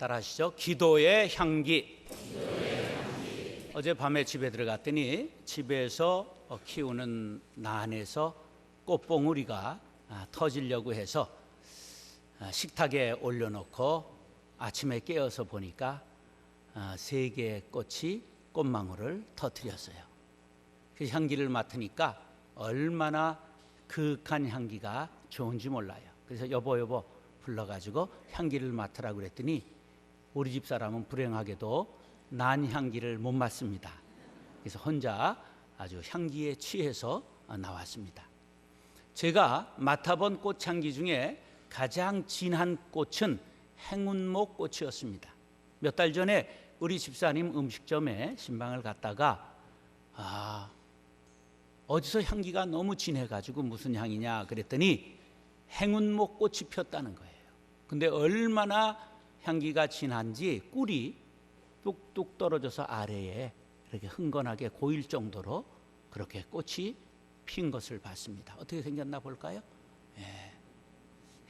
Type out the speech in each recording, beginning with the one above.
따라 하시죠. 기도의 향기. 어젯밤에 집에 들어갔더니 집에서 키우는 난에서 꽃봉우리가 터지려고 해서 식탁에 올려놓고 아침에 깨어서 보니까 3개의 꽃이 꽃망울을 터뜨렸어요. 그 향기를 맡으니까 얼마나 그윽한 향기가 좋은지 몰라요. 그래서 여보 불러가지고 향기를 맡으라고 그랬더니 우리 집 사람은 불행하게도 난 향기를 못 맡습니다. 그래서 혼자 아주 향기에 취해서 나왔습니다. 제가 맡아본 꽃향기 중에 가장 진한 꽃은 행운목 꽃이었습니다. 몇 달 전에 우리 집사님 음식점에 신방을 갔다가 어디서 향기가 너무 진해가지고 무슨 향이냐 그랬더니 행운목 꽃이 폈다는 거예요. 근데 얼마나 향기가 진한지 꿀이 뚝뚝 떨어져서 아래에 이렇게 흥건하게 고일 정도로 그렇게 꽃이 핀 것을 봤습니다. 어떻게 생겼나 볼까요?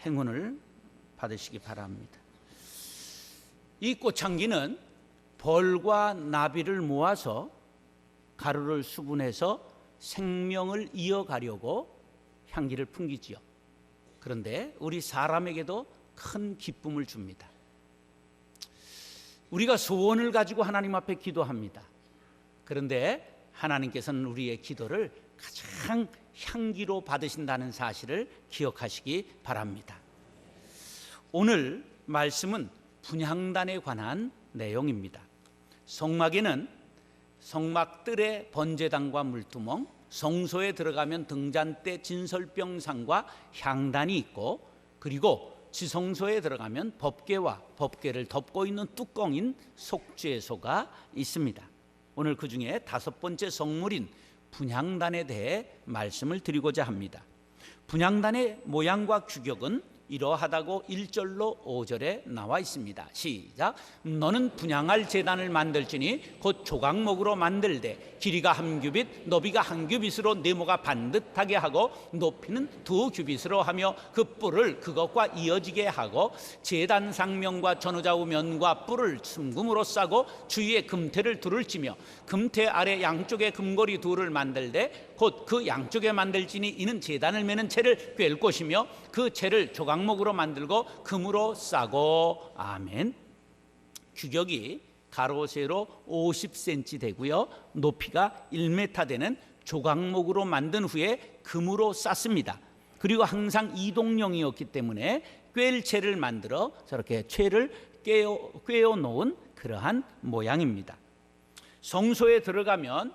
행운을 받으시기 바랍니다. 이 꽃향기는 벌과 나비를 모아서 가루를 수분해서 생명을 이어가려고 향기를 풍기지요. 그런데 우리 사람에게도 큰 기쁨을 줍니다. 우리가 소원을 가지고 하나님 앞에 기도합니다. 그런데 하나님께서는 우리의 기도를 가장 향기로 받으신다는 사실을 기억하시기 바랍니다. 오늘 말씀은 분향단에 관한 내용입니다. 성막에는 성막들의 번제단과 물두멍, 성소에 들어가면 등잔대 진설병상과 향단이 있고, 그리고 지성소에 들어가면 법궤와 법궤를 덮고 있는 뚜껑인 속죄소가 있습니다. 오늘 그 중에 5번째 성물인 분향단에 대해 말씀을 드리고자 합니다. 분향단의 모양과 규격은 이러하다고 1절로 5절에 나와 있습니다. 시작. 너는 분향할 제단을 만들지니 곧 조각목으로 만들되 길이가 1규빗 너비가 1규빗으로 네모가 반듯하게 하고 높이는 2규빗으로 하며 그 뿔을 그것과 이어지게 하고 제단 상면과 전후좌우 면과 뿔을 순금으로 싸고 주위에 금태를 둘을 찌며 금태 아래 양쪽에 금고리 둘을 만들되 곧 그 양쪽에 만들지니 이는 제단을 매는 채를 꿰을 것이며 그 채를 조각목으로 만들고 금으로 싸고. 아멘. 규격이 가로 세로 50cm 되고요, 높이가 1m 되는 조각목으로 만든 후에 금으로 쌌습니다. 그리고 항상 이동용이었기 때문에 꿰을 채를 만들어 저렇게 채를 꿰어 놓은 그러한 모양입니다. 성소에 들어가면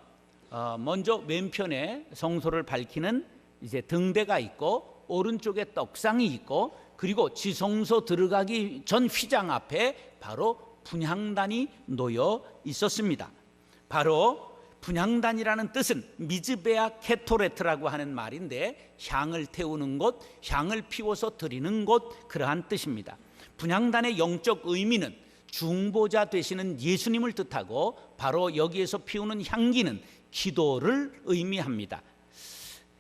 먼저 왼편에 성소를 밝히는 이제 등대가 있고 오른쪽에 떡상이 있고, 그리고 지성소 들어가기 전 휘장 앞에 바로 분향단이 놓여 있었습니다. 바로 분향단이라는 뜻은 미즈베아 케토레트라고 하는 말인데 향을 태우는 곳, 향을 피워서 드리는 곳, 그러한 뜻입니다. 분향단의 영적 의미는 중보자 되시는 예수님을 뜻하고 바로 여기에서 피우는 향기는 기도를 의미합니다.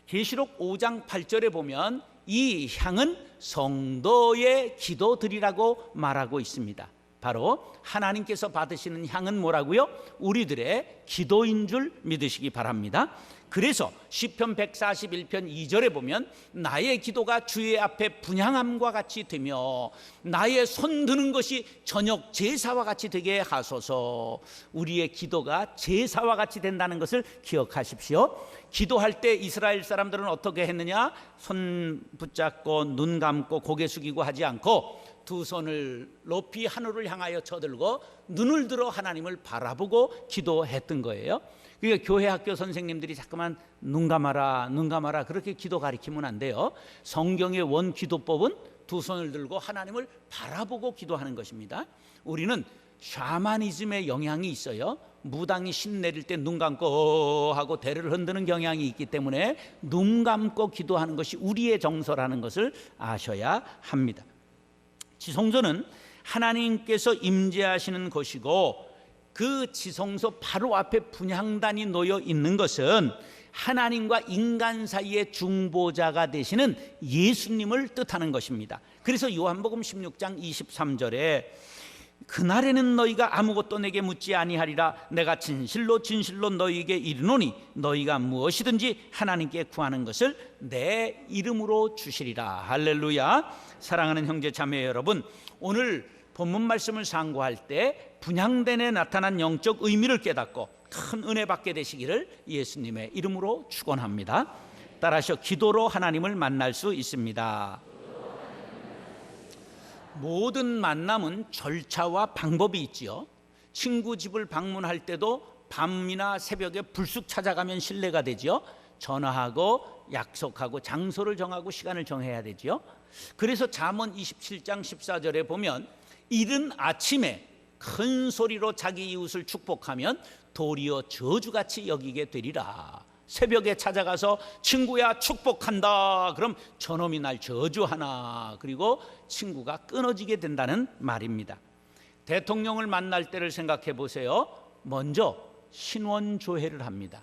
계시록 5장 8절에 보면 이 향은 성도의 기도들이라고 말하고 있습니다. 바로 하나님께서 받으시는 향은 뭐라고요? 우리들의 기도인 줄 믿으시기 바랍니다. 그래서 시편 141편 2절에 보면 나의 기도가 주의 앞에 분향함과 같이 되며 나의 손 드는 것이 저녁 제사와 같이 되게 하소서. 우리의 기도가 제사와 같이 된다는 것을 기억하십시오. 기도할 때 이스라엘 사람들은 어떻게 했느냐? 손 붙잡고 눈 감고 고개 숙이고 하지 않고 두 손을 높이 하늘을 향하여 쳐들고 눈을 들어 하나님을 바라보고 기도했던 거예요. 그러니까 교회 학교 선생님들이 자꾸만 눈 감아라 눈 감아라 그렇게 기도 가리키면 안 돼요. 성경의 원 기도법은 두 손을 들고 하나님을 바라보고 기도하는 것입니다. 우리는 샤머니즘의 영향이 있어요. 무당이 신 내릴 때 눈 감고 하고 대를 흔드는 경향이 있기 때문에 눈 감고 기도하는 것이 우리의 정서라는 것을 아셔야 합니다. 지성소는 하나님께서 임재하시는 곳이고 그 지성소 바로 앞에 분향단이 놓여 있는 것은 하나님과 인간 사이의 중보자가 되시는 예수님을 뜻하는 것입니다. 그래서 요한복음 16장 23절에 그날에는 너희가 아무것도 내게 묻지 아니하리라. 내가 진실로 진실로 너희에게 이르노니 너희가 무엇이든지 하나님께 구하는 것을 내 이름으로 주시리라. 할렐루야. 사랑하는 형제 자매 여러분, 오늘 본문 말씀을 상고할 때 분향단에 나타난 영적 의미를 깨닫고 큰 은혜 받게 되시기를 예수님의 이름으로 축원합니다. 따라서 기도로 하나님을 만날 수 있습니다. 모든 만남은 절차와 방법이 있지요. 친구 집을 방문할 때도 밤이나 새벽에 불쑥 찾아가면 실례가 되지요. 전화하고 약속하고 장소를 정하고 시간을 정해야 되지요. 그래서 잠언 27장 14절에 보면 이른 아침에 큰 소리로 자기 이웃을 축복하면 도리어 저주같이 여기게 되리라. 새벽에 찾아가서 친구야 축복한다. 그럼 저놈이 날 저주하나. 그리고 친구가 끊어지게 된다는 말입니다. 대통령을 만날 때를 생각해 보세요. 먼저 신원조회를 합니다.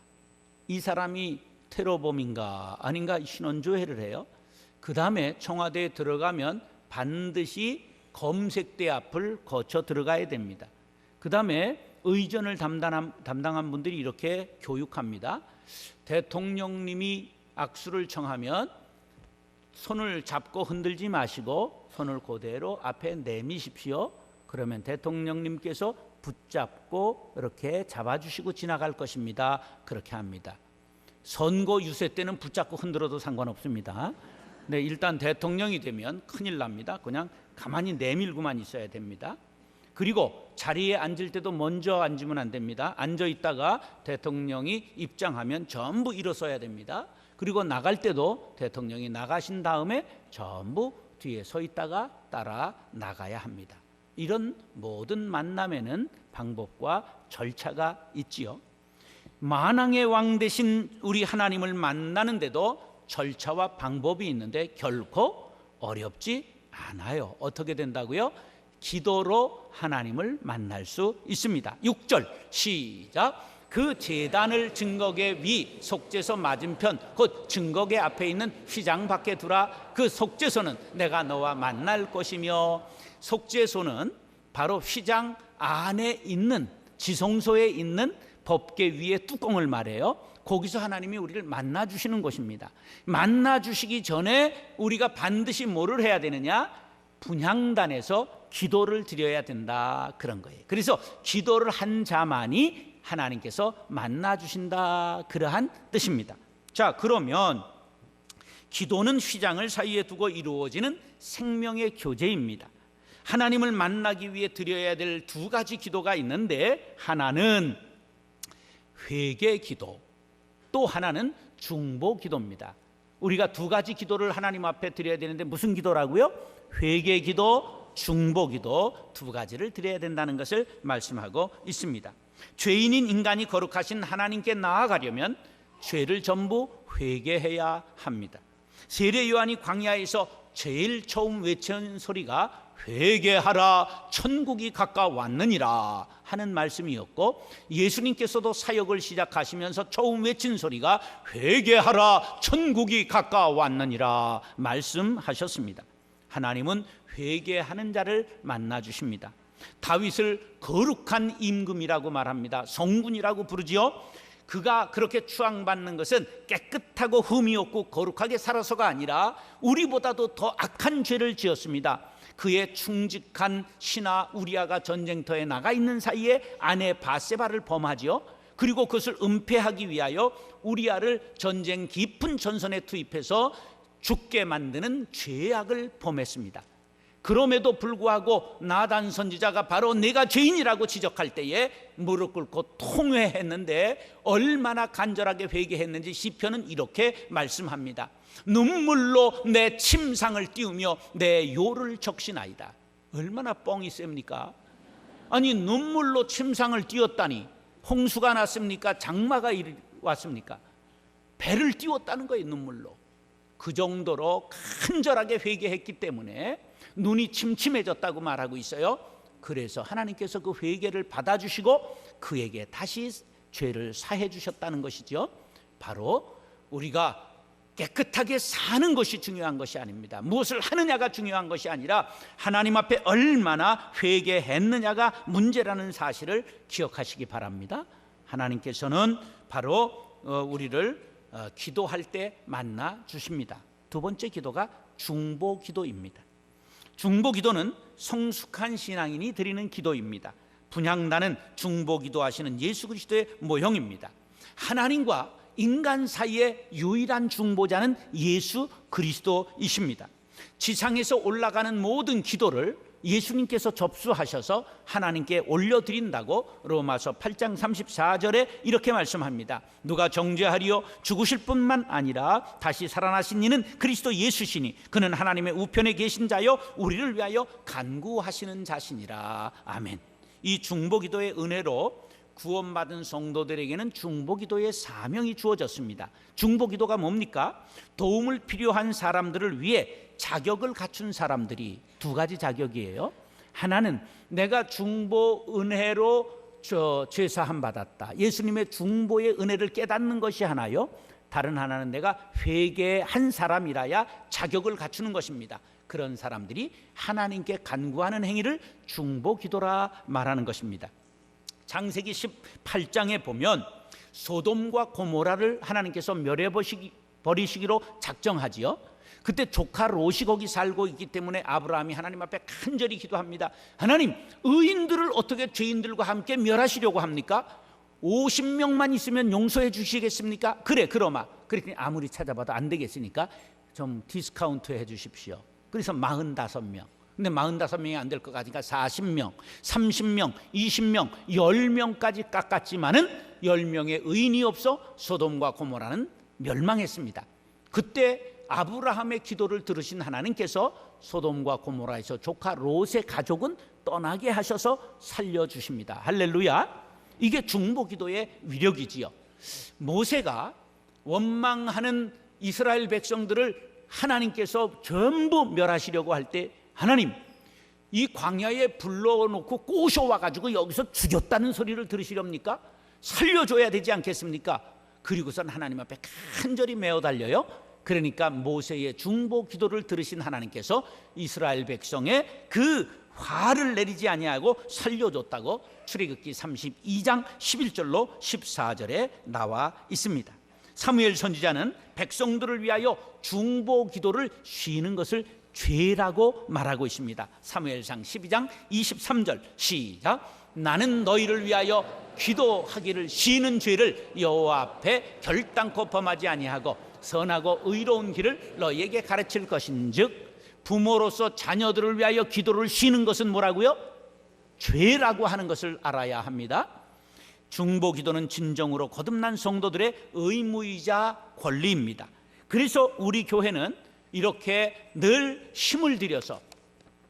이 사람이 테러범인가 아닌가 신원조회를 해요. 그 다음에 청와대에 들어가면 반드시 검색대 앞을 거쳐 들어가야 됩니다. 그 다음에 의전을 담당한 분들이 이렇게 교육합니다. 대통령님이 악수를 청하면 손을 잡고 흔들지 마시고 손을 그대로 앞에 내미십시오. 그러면 대통령님께서 붙잡고 이렇게 잡아주시고 지나갈 것입니다. 그렇게 합니다. 선거 유세 때는 붙잡고 흔들어도 상관없습니다. 네, 일단 대통령이 되면 큰일 납니다. 그냥 가만히 내밀고만 있어야 됩니다. 그리고 자리에 앉을 때도 먼저 앉으면 안 됩니다. 앉아 있다가 대통령이 입장하면 전부 일어서야 됩니다. 그리고 나갈 때도 대통령이 나가신 다음에 전부 뒤에 서 있다가 따라 나가야 합니다. 이런 모든 만남에는 방법과 절차가 있지요. 만왕의 왕 되신 우리 하나님을 만나는데도 절차와 방법이 있는데 결코 어렵지 않아요. 어떻게 된다고요? 기도로 하나님을 만날 수 있습니다. 6절 시작. 그 제단을 증거계 위 속죄소 맞은편 곧 증거계 앞에 있는 휘장 밖에 두라. 그 속죄소는 내가 너와 만날 것이며. 속죄소는 바로 휘장 안에 있는 지성소에 있는 법궤 위에 뚜껑을 말해요. 거기서 하나님이 우리를 만나 주시는 것입니다. 만나 주시기 전에 우리가 반드시 뭐를 해야 되느냐? 분향단에서 기도를 드려야 된다. 그런 거예요. 그래서 기도를 한 자만이 하나님께서 만나 주신다. 그러한 뜻입니다. 자, 그러면 기도는 휘장을 사이에 두고 이루어지는 생명의 교제입니다. 하나님을 만나기 위해 드려야 될 두 가지 기도가 있는데 하나는 회개 기도, 또 하나는 중보 기도입니다. 우리가 두 가지 기도를 하나님 앞에 드려야 되는데 무슨 기도라고요? 회개 기도, 중보 기도 두 가지를 드려야 된다는 것을 말씀하고 있습니다. 죄인인 인간이 거룩하신 하나님께 나아가려면 죄를 전부 회개해야 합니다. 세례 요한이 광야에서 제일 처음 외친 소리가 회개하라 천국이 가까웠느니라 하는 말씀이었고, 예수님께서도 사역을 시작하시면서 처음 외친 소리가 회개하라 천국이 가까웠느니라 말씀하셨습니다. 하나님은 회개하는 자를 만나 주십니다. 다윗을 거룩한 임금이라고 말합니다. 성군이라고 부르지요. 그가 그렇게 추앙받는 것은 깨끗하고 흠이 없고 거룩하게 살아서가 아니라 우리보다도 더 악한 죄를 지었습니다. 그의 충직한 신하 우리아가 전쟁터에 나가 있는 사이에 아내 바세바를 범하지요. 그리고 그것을 은폐하기 위하여 우리아를 전쟁 깊은 전선에 투입해서 죽게 만드는 죄악을 범했습니다. 그럼에도 불구하고 나단 선지자가 바로 내가 죄인이라고 지적할 때에 무릎 꿇고 통회했는데 얼마나 간절하게 회개했는지 시편은 이렇게 말씀합니다. 눈물로 내 침상을 띄우며 내 요를 적시나이다. 얼마나 뻥이 셉니까? 아니, 눈물로 침상을 띄웠다니 홍수가 났습니까? 장마가 왔습니까? 배를 띄웠다는 거예요. 눈물로. 그 정도로 간절하게 회개했기 때문에 눈이 침침해졌다고 말하고 있어요. 그래서 하나님께서 그 회개를 받아주시고 그에게 다시 죄를 사해 주셨다는 것이죠. 바로 우리가 깨끗하게 사는 것이 중요한 것이 아닙니다. 무엇을 하느냐가 중요한 것이 아니라 하나님 앞에 얼마나 회개했느냐가 문제라는 사실을 기억하시기 바랍니다. 하나님께서는 바로 우리를 기도할 때 만나 주십니다. 두 번째 기도가 중보 기도입니다. 중보 기도는 성숙한 신앙인이 드리는 기도입니다. 분향단은 중보 기도하시는 예수 그리스도의 모형입니다. 하나님과 인간 사이의 유일한 중보자는 예수 그리스도이십니다. 지상에서 올라가는 모든 기도를 예수님께서 접수하셔서 하나님께 올려드린다고 로마서 8장 34절에 이렇게 말씀합니다. 누가 정죄하리요? 죽으실 뿐만 아니라 다시 살아나신 이는 그리스도 예수시니 그는 하나님의 우편에 계신 자요 우리를 위하여 간구하시는 자시니라. 아멘. 이 중보기도의 은혜로 구원받은 성도들에게는 중보기도의 사명이 주어졌습니다. 중보기도가 뭡니까? 도움을 필요한 사람들을 위해 자격을 갖춘 사람들이 두 가지 자격이에요. 하나는 내가 중보 은혜로 죄사함 받았다. 예수님의 중보의 은혜를 깨닫는 것이 하나요. 다른 하나는 내가 회개한 사람이라야 자격을 갖추는 것입니다. 그런 사람들이 하나님께 간구하는 행위를 중보기도라 말하는 것입니다. 창세기 18장에 보면 소돔과 고모라를 하나님께서 멸해버리시기로 작정하지요. 그때 조카 롯이 거기 살고 있기 때문에 아브라함이 하나님 앞에 간절히 기도합니다. 하나님, 의인들을 어떻게 죄인들과 함께 멸하시려고 합니까? 50명만 있으면 용서해 주시겠습니까? 그래, 그러마. 그랬더니 아무리 찾아봐도 안 되겠으니까 좀 디스카운트 해 주십시오. 그래서 45명. 근데 45명이 안 될 것 같으니까 40명, 30명, 20명, 10명까지 깎았지만은 10명의 의인이 없어 소돔과 고모라는 멸망했습니다. 그때 아브라함의 기도를 들으신 하나님께서 소돔과 고모라에서 조카 롯의 가족은 떠나게 하셔서 살려주십니다. 할렐루야. 이게 중보기도의 위력이지요. 모세가 원망하는 이스라엘 백성들을 하나님께서 전부 멸하시려고 할 때 하나님, 이 광야에 불러놓고 꼬셔와가지고 여기서 죽였다는 소리를 들으시렵니까? 살려줘야 되지 않겠습니까? 그리고선 하나님 앞에 간절히 메어 달려요. 그러니까 모세의 중보 기도를 들으신 하나님께서 이스라엘 백성의 그 화를 내리지 아니하고 살려줬다고 출애굽기 32장 11절로 14절에 나와 있습니다. 사무엘 선지자는 백성들을 위하여 중보 기도를 쉬는 것을 죄라고 말하고 있습니다. 사무엘상 12장 23절 시작. 나는 너희를 위하여 기도하기를 쉬는 죄를 여호와 앞에 결단코 범하지 아니하고 선하고 의로운 길을 너희에게 가르칠 것인즉, 부모로서 자녀들을 위하여 기도를 쉬는 것은 뭐라고요? 죄라고 하는 것을 알아야 합니다. 중보 기도는 진정으로 거듭난 성도들의 의무이자 권리입니다. 그래서 우리 교회는 이렇게 늘 힘을 들여서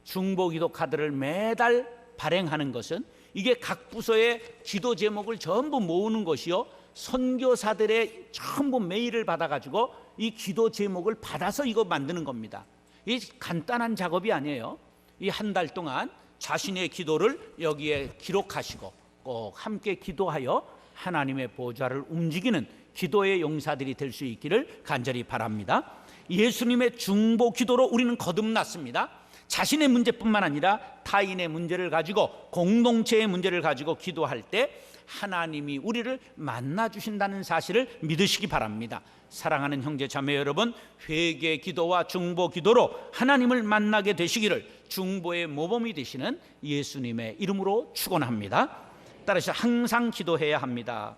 중보기도 카드를 매달 발행하는 것은, 이게 각 부서의 기도 제목을 전부 모으는 것이요, 선교사들의 전부 메일을 받아가지고 이 기도 제목을 받아서 이거 만드는 겁니다. 이 간단한 작업이 아니에요. 이 한 달 동안 자신의 기도를 여기에 기록하시고 꼭 함께 기도하여 하나님의 보좌를 움직이는 기도의 용사들이 될 수 있기를 간절히 바랍니다. 예수님의 중보 기도로 우리는 거듭났습니다. 자신의 문제뿐만 아니라 타인의 문제를 가지고, 공동체의 문제를 가지고 기도할 때 하나님이 우리를 만나 주신다는 사실을 믿으시기 바랍니다. 사랑하는 형제 자매 여러분, 회개 기도와 중보 기도로 하나님을 만나게 되시기를 중보의 모범이 되시는 예수님의 이름으로 축원합니다. 따라서 항상 기도해야 합니다.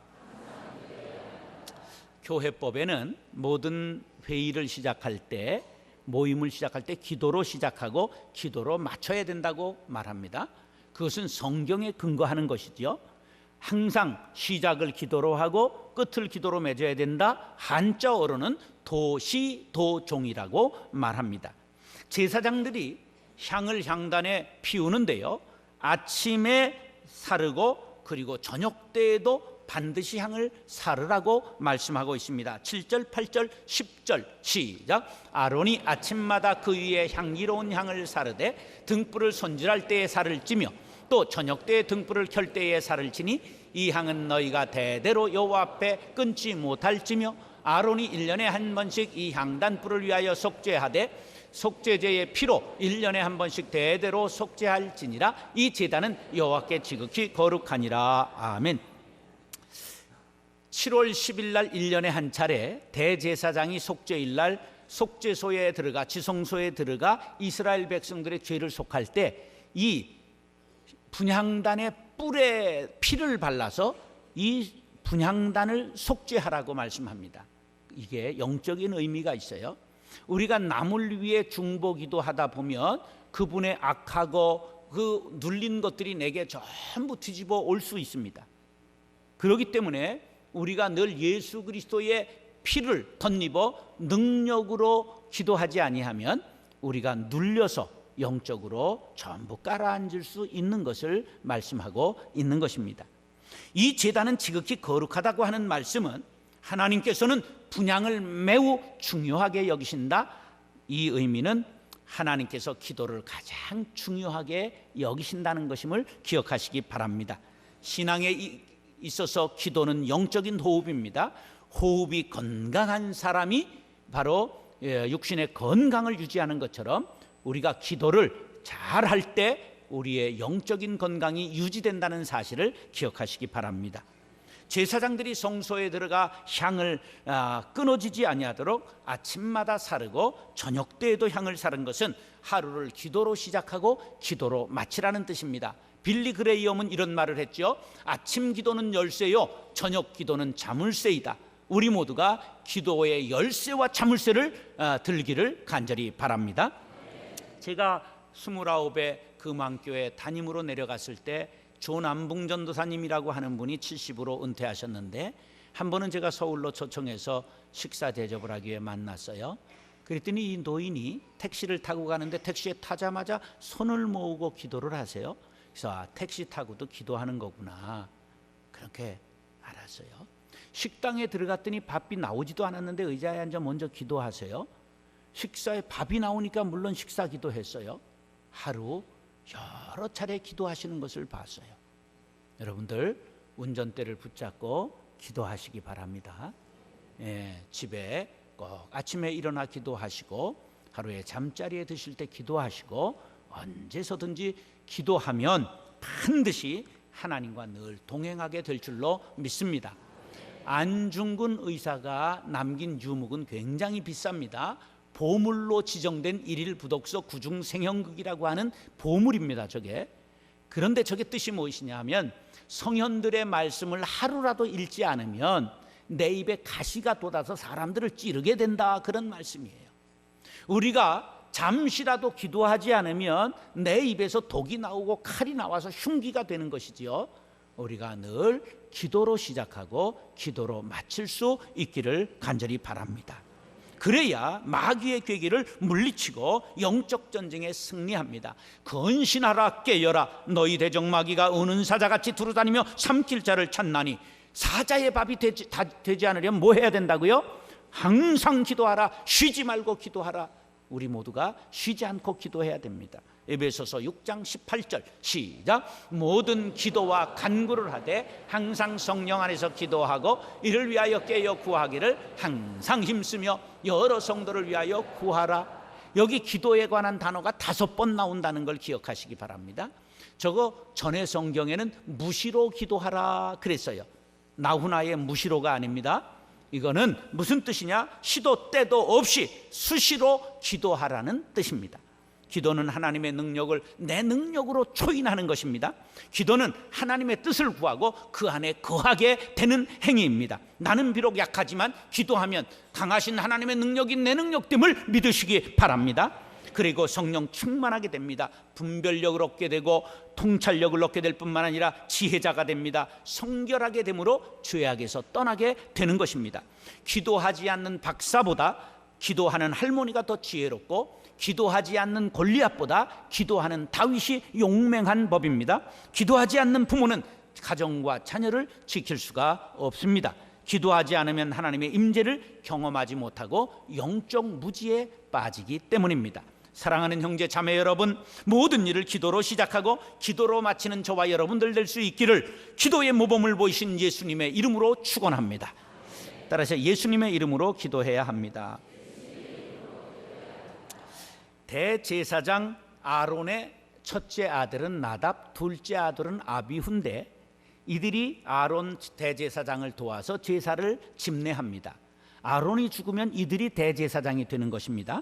교회법에는 모든 회의를 시작할 때, 모임을 시작할 때 기도로 시작하고 기도로 마쳐야 된다고 말합니다. 그것은 성경에 근거하는 것이지요. 항상 시작을 기도로 하고 끝을 기도로 맺어야 된다. 한자어로는 도시도종이라고 말합니다. 제사장들이 향을 향단에 피우는데요, 아침에 사르고 그리고 저녁 때에도 반드시 향을 사르라고 말씀하고 있습니다. 7절, 8절, 10절 시작. 아론이 아침마다 그 위에 향기로운 향을 사르되 등불을 손질할 때에 살을 찌며 또 저녁 때에 등불을 켤 때에 살을 치니 이 향은 너희가 대대로 여호와 앞에 끊지 못할지며 아론이 1년에 한 번씩 이 향단불을 위하여 속죄하되 속죄제의 피로 1년에 한 번씩 대대로 속죄할지니라. 이 제단은 여호와께 지극히 거룩하니라. 아멘. 7월 10일 날 1년에 한 차례 대제사장이 속죄일 날 속죄소에 들어가 지성소에 들어가 이스라엘 백성들의 죄를 속할 때 이 분향단의 뿔에 피를 발라서 이 분향단을 속죄하라고 말씀합니다. 이게 영적인 의미가 있어요. 우리가 남을 위해 중보기도 하다 보면 그분의 악하고 그 눌린 것들이 내게 전부 뒤집어 올 수 있습니다. 그렇기 때문에 우리가 늘 예수 그리스도의 피를 덧입어 능력으로 기도하지 아니하면 우리가 눌려서 영적으로 전부 깔아앉을 수 있는 것을 말씀하고 있는 것입니다. 이 제단은 지극히 거룩하다고 하는 말씀은 하나님께서는 분향을 매우 중요하게 여기신다. 이 의미는 하나님께서 기도를 가장 중요하게 여기신다는 것임을 기억하시기 바랍니다. 신앙에 있어서 기도는 영적인 호흡입니다. 호흡이 건강한 사람이 바로 육신의 건강을 유지하는 것처럼 우리가 기도를 잘 할 때 우리의 영적인 건강이 유지된다는 사실을 기억하시기 바랍니다. 제사장들이 성소에 들어가 향을 끊어지지 아니하도록 아침마다 사르고 저녁 때에도 향을 사른 것은 하루를 기도로 시작하고 기도로 마치라는 뜻입니다. 빌리 그레이엄은 이런 말을 했죠. 아침 기도는 열쇠요, 저녁 기도는 자물쇠이다. 우리 모두가 기도의 열쇠와 자물쇠를 들기를 간절히 바랍니다. 제가 29에 금왕교회 담임으로 내려갔을 때 조남붕 전도사님이라고 하는 분이 70으로 은퇴하셨는데 한 번은 제가 서울로 초청해서 식사 대접을 하기 위해 만났어요. 그랬더니 이 노인이 택시를 타고 가는데 택시에 타자마자 손을 모으고 기도를 하세요. 그래서 택시 타고도 기도하는 거구나, 그렇게 알았어요. 식당에 들어갔더니 밥이 나오지도 않았는데 의자에 앉아 먼저 기도하세요. 식사에 밥이 나오니까 물론 식사 기도했어요. 하루 여러 차례 기도하시는 것을 봤어요. 여러분들 운전대를 붙잡고 기도하시기 바랍니다. 집에 꼭 아침에 일어나 기도하시고 하루에 잠자리에 드실 때 기도하시고 언제서든지 기도하면 반드시 하나님과 늘 동행하게 될 줄로 믿습니다. 안중근 의사가 남긴 유목은 굉장히 비쌉니다. 보물로 지정된 일일 부독서 구중생형극이라고 하는 보물입니다. 저게. 그런데 저게 뜻이 무엇이냐 하면 성현들의 말씀을 하루라도 읽지 않으면 내 입에 가시가 돋아서 사람들을 찌르게 된다, 그런 말씀이에요. 우리가 잠시라도 기도하지 않으면 내 입에서 독이 나오고 칼이 나와서 흉기가 되는 것이지요. 우리가 늘 기도로 시작하고 기도로 마칠 수 있기를 간절히 바랍니다. 그래야 마귀의 괴기를 물리치고 영적 전쟁에 승리합니다. 건신하라, 깨어라, 너희 대적 마귀가 우는 사자같이 두루다니며 삼킬 자를 찾나니. 사자의 밥이 되지 않으려면 뭐 해야 된다고요? 항상 기도하라, 쉬지 말고 기도하라. 우리 모두가 쉬지 않고 기도해야 됩니다. 에베소서 6장 18절 시작. 모든 기도와 간구를 하되 항상 성령 안에서 기도하고 이를 위하여 깨어 구하기를 항상 힘쓰며 여러 성도를 위하여 구하라. 여기 기도에 관한 단어가 5번 나온다는 걸 기억하시기 바랍니다. 저거 전에 성경에는 무시로 기도하라 그랬어요. 나훈아의 무시로가 아닙니다. 이거는 무슨 뜻이냐? 시도 때도 없이 수시로 기도하라는 뜻입니다. 기도는 하나님의 능력을 내 능력으로 초인하는 것입니다. 기도는 하나님의 뜻을 구하고 그 안에 거하게 되는 행위입니다. 나는 비록 약하지만 기도하면 강하신 하나님의 능력이 내 능력됨을 믿으시기 바랍니다. 그리고 성령 충만하게 됩니다. 분별력을 얻게 되고 통찰력을 얻게 될 뿐만 아니라 지혜자가 됩니다. 성결하게 되므로 죄악에서 떠나게 되는 것입니다. 기도하지 않는 박사보다 기도하는 할머니가 더 지혜롭고 기도하지 않는 골리앗보다 기도하는 다윗이 용맹한 법입니다. 기도하지 않는 부모는 가정과 자녀를 지킬 수가 없습니다. 기도하지 않으면 하나님의 임재를 경험하지 못하고 영적 무지에 빠지기 때문입니다. 사랑하는 형제 자매 여러분, 모든 일을 기도로 시작하고 기도로 마치는 저와 여러분들 될 수 있기를 기도의 모범을 보이신 예수님의 이름으로 축원합니다. 따라서 예수님의 이름으로 기도해야 합니다. 대제사장 아론의 첫째 아들은 나답, 둘째 아들은 아비후인데 이들이 아론 대제사장을 도와서 제사를 집례합니다. 아론이 죽으면 이들이 대제사장이 되는 것입니다.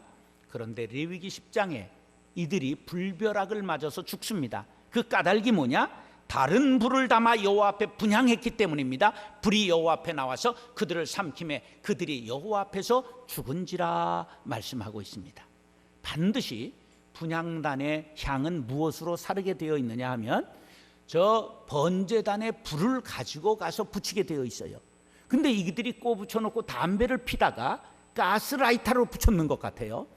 그런데 레위기 10장에 이들이 불벼락을 맞아서 죽습니다. 그 까닭이 뭐냐? 다른 불을 담아 여호와 앞에 분향했기 때문입니다. 불이 여호와 앞에 나와서 그들을 삼킴에 그들이 여호와 앞에서 죽은지라 말씀하고 있습니다. 반드시 분향단의 향은 무엇으로 사르게 되어 있느냐 하면 저 번제단에 불을 가지고 가서 붙이게 되어 있어요. 근데 이들이 꼽붙여놓고 담배를 피다가 가스라이터로 붙였는 것 같아요.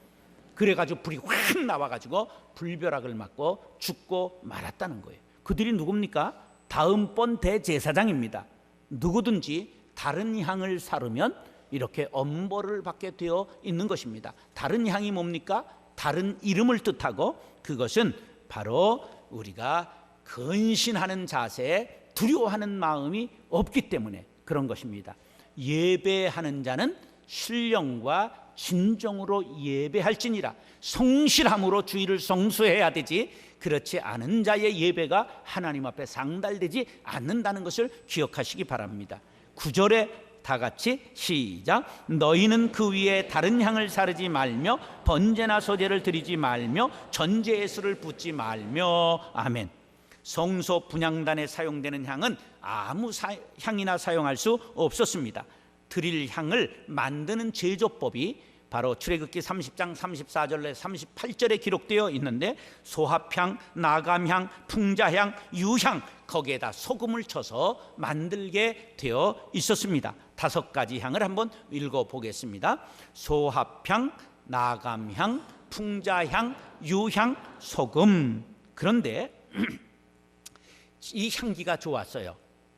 그래가지고 불이 확 나와가지고 불벼락을 맞고 죽고 말았다는 거예요. 그들이 누굽니까? 다음번 대제사장입니다. 누구든지 다른 향을 사르면 이렇게 엄벌을 받게 되어 있는 것입니다. 다른 향이 뭡니까? 다른 이름을 뜻하고 그것은 바로 우리가 근신하는 자세에 두려워하는 마음이 없기 때문에 그런 것입니다. 예배하는 자는 신령과 진정으로 예배할지니라. 성실함으로 주의를 성수해야 되지 그렇지 않은 자의 예배가 하나님 앞에 상달되지 않는다는 것을 기억하시기 바랍니다. 9절에 다 같이 시작. 너희는 그 위에 다른 향을 사르지 말며 번제나 소제를 드리지 말며 전제 예수를 붓지 말며. 아멘. 성소 분향단에 사용되는 향은 아무 향이나 사용할 수 없었습니다. 드릴 향을 만드는 제조법이 바로 출애굽기 30장 34절에 38절에 기록되어 있는데 소합향, 나감향, 풍자향, 유향 거기에다 소금을 쳐서 만들게 되어 있었습니다. 5가지 향을 한번 읽어보겠습니다. 소합향, 나감향, 풍자향, 유향, 소금. 그런데 이 향기가 좋았어요.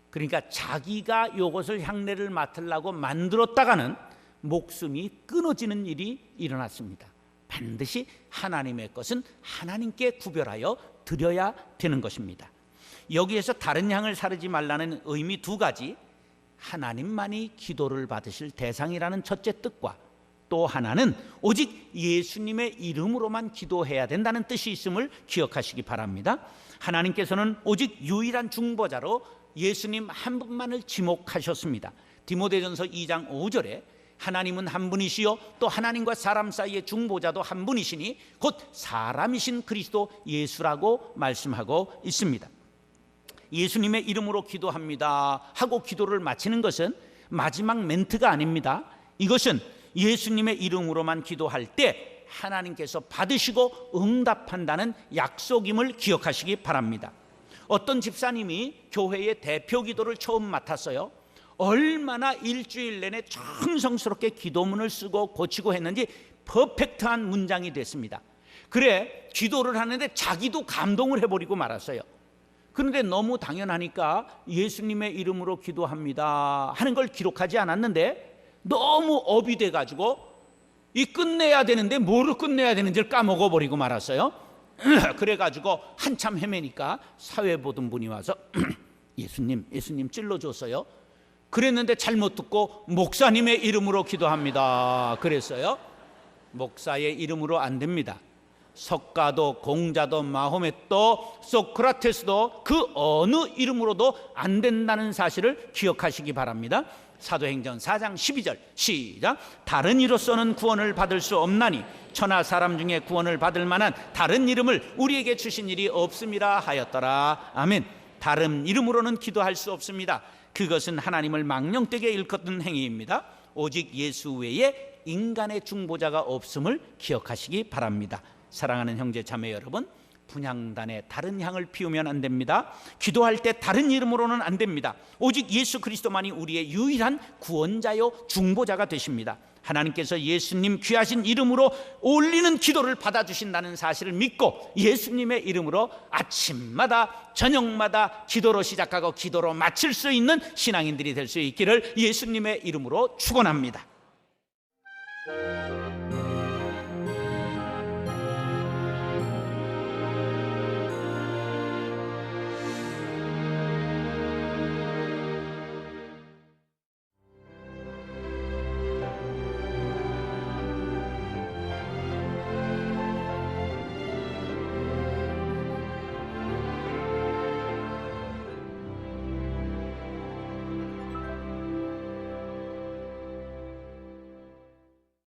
그러니까 자기가 이것을 향내를 맡으려고 만들었다가는 목숨이 끊어지는 일이 일어났습니다. 반드시 하나님의 것은 하나님께 구별하여 드려야 되는 것입니다. 여기에서 다른 향을 사르지 말라는 의미 2가지, 하나님만이 기도를 받으실 대상이라는 첫째 뜻과 또 하나는 오직 예수님의 이름으로만 기도해야 된다는 뜻이 있음을 기억하시기 바랍니다. 하나님께서는 오직 유일한 중보자로 예수님 한 분만을 지목하셨습니다. 디모데전서 2장 5절에 하나님은 한 분이시요 또 하나님과 사람 사이의 중보자도 한 분이시니 곧 사람이신 그리스도 예수라고 말씀하고 있습니다. 예수님의 이름으로 기도합니다 하고 기도를 마치는 것은 마지막 멘트가 아닙니다. 이것은 예수님의 이름으로만 기도할 때 하나님께서 받으시고 응답한다는 약속임을 기억하시기 바랍니다. 어떤 집사님이 교회의 대표 기도를 처음 맡았어요. 얼마나 일주일 내내 정성스럽게 기도문을 쓰고 고치고 했는지 퍼펙트한 문장이 됐습니다. 그래 기도를 하는데 자기도 감동을 해버리고 말았어요. 그런데 너무 당연하니까 예수님의 이름으로 기도합니다 하는 걸 기록하지 않았는데 너무 업이 돼가지고 이 끝내야 되는데 뭐를 끝내야 되는지를 까먹어버리고 말았어요. 그래가지고 한참 헤매니까 사회 보던 분이 와서 예수님 찔러줬어요. 그랬는데 잘못 듣고 목사님의 이름으로 기도합니다 그랬어요. 목사의 이름으로 안 됩니다. 석가도 공자도 마호멧도 소크라테스도 그 어느 이름으로도 안 된다는 사실을 기억하시기 바랍니다. 사도행전 4장 12절 시작. 다른 이로서는 구원을 받을 수 없나니 천하 사람 중에 구원을 받을 만한 다른 이름을 우리에게 주신 일이 없음이라 하였더라. 아멘. 다른 이름으로는 기도할 수 없습니다. 그것은 하나님을 망령되게 일컫는 행위입니다. 오직 예수 외에 인간의 중보자가 없음을 기억하시기 바랍니다. 사랑하는 형제 자매 여러분, 분향단에 다른 향을 피우면 안 됩니다. 기도할 때 다른 이름으로는 안 됩니다. 오직 예수 그리스도만이 우리의 유일한 구원자요 중보자가 되십니다. 하나님께서 예수님 귀하신 이름으로 올리는 기도를 받아주신다는 사실을 믿고 예수님의 이름으로 아침마다 저녁마다 기도로 시작하고 기도로 마칠 수 있는 신앙인들이 될 수 있기를 예수님의 이름으로 축원합니다.